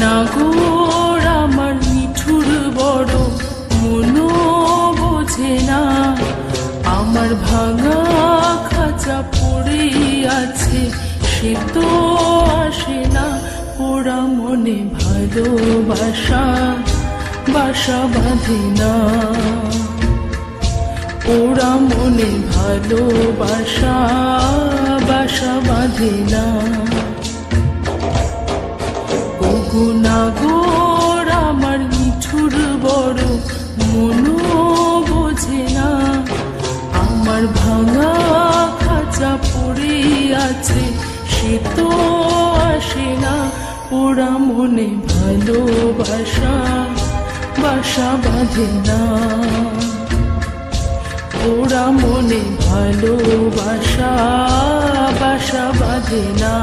নাগর আমার মিঠুর বড় মনো বোঝে না, আমার ভাঙা খাঁচা পড়ে আছে সে তো আসে না। ওরা মনে ভালোবাসা বাসা বাঁধে না, ওরা মনে ভালোবাসা বাসা বাঁধে না। ওগো নাগর আমার মিঠুর বড় মনো বোঝে না, আমার ভাঙা খাঁচা পড়ে আছে সে তো আসে না। ওরা মনে ভালোবাসা বাসা বাঁধে না, ওরা মনে ভালোবাসা বাসা বাঁধে না।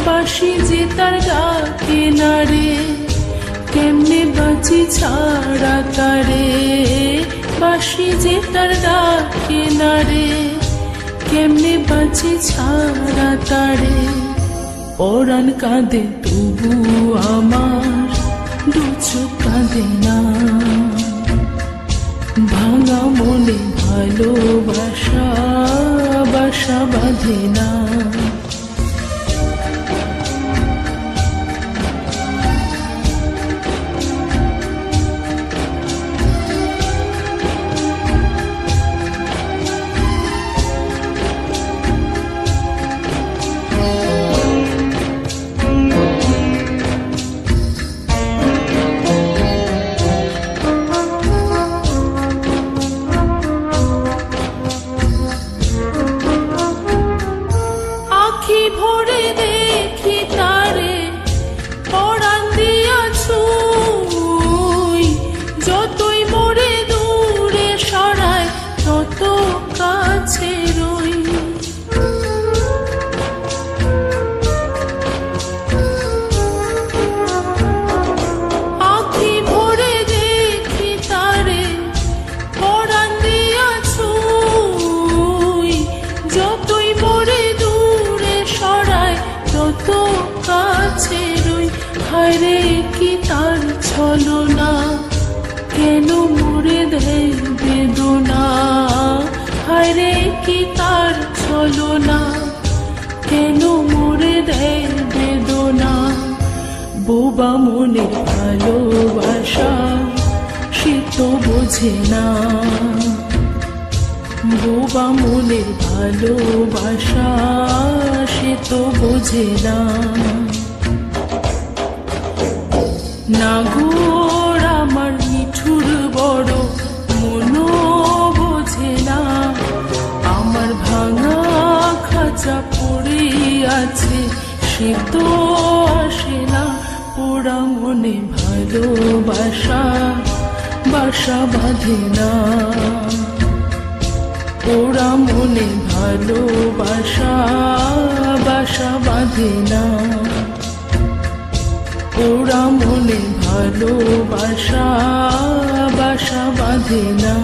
বাঁশি যে তার ডাকে না রে, কেমনে বাঁচি ছাড়া তারে। বাঁশি যে তার ডাকে না রে, কেমনে বাঁচি ছাড়া তারে। পরাণ কাঁদে তবু আমার দু চোখ কাঁদে না, ভাঙা মনে ভালোবাসা বাসা বাঁধে না। ভরে দেখি তারে পরাণ দিয়া ছুঁই, যতই মোরে দূরে সরায় তত কাছে রই। আখি ভরে দেখি তারে পরাণ দিয়া ছুঁই, যতই মোরে তত কাছে রই। হায়রে কি তার ছলনা, কেন মোরে দেয় বেদনা। হায়রে কি তার ছলনা, কেন মোরে দেয় বেদনা। বোবা মনে ভালোবাসা সে তো বোঝে না, বোবা মনের ভালোবাসা সে তো বোঝে না। নাগর আমার মিঠুর বড় মনো বোঝে না, আমার ভাঙা খাঁচা পড়ে আছে সে তো আসে না। ওরা মনে ভালোবাসা বাসা বাঁধে না, ওরা মনে ভালোবাসা বাসা বাঁধে না, ওরা মনে ভালোবাসা বাসা বাঁধে না,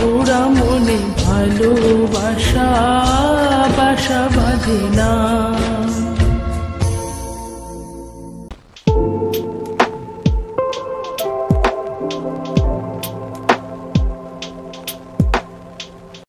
পোড়া মনে ভালোবাসা বাসা বাঁধে না।